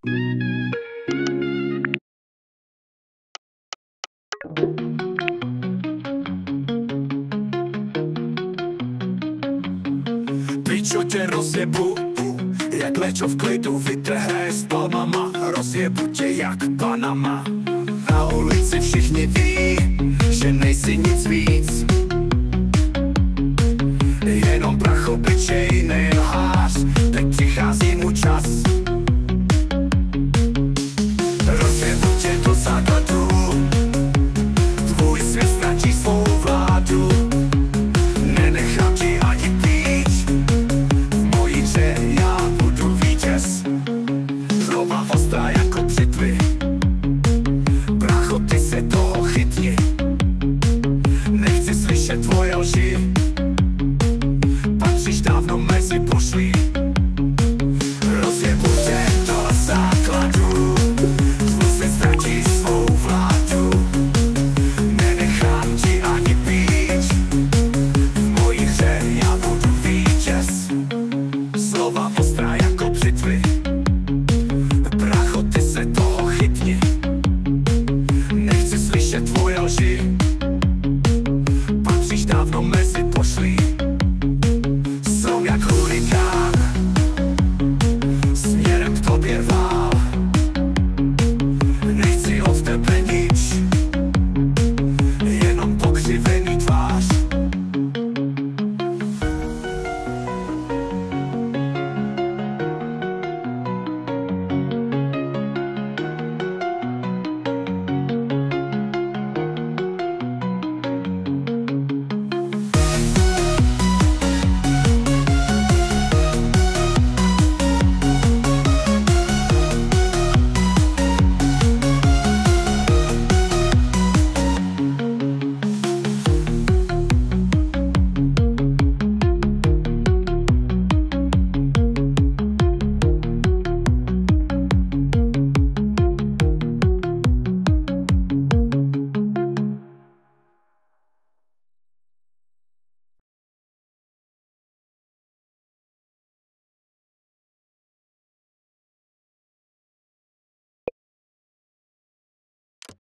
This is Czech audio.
Pičo tě rozjebu, jak lečo v klidu, vytrhej s palmama, rozjebu tě jak Panama. Na ulici všichni ví, že nejsi nic víc, jenom prach obyčejnej lhář.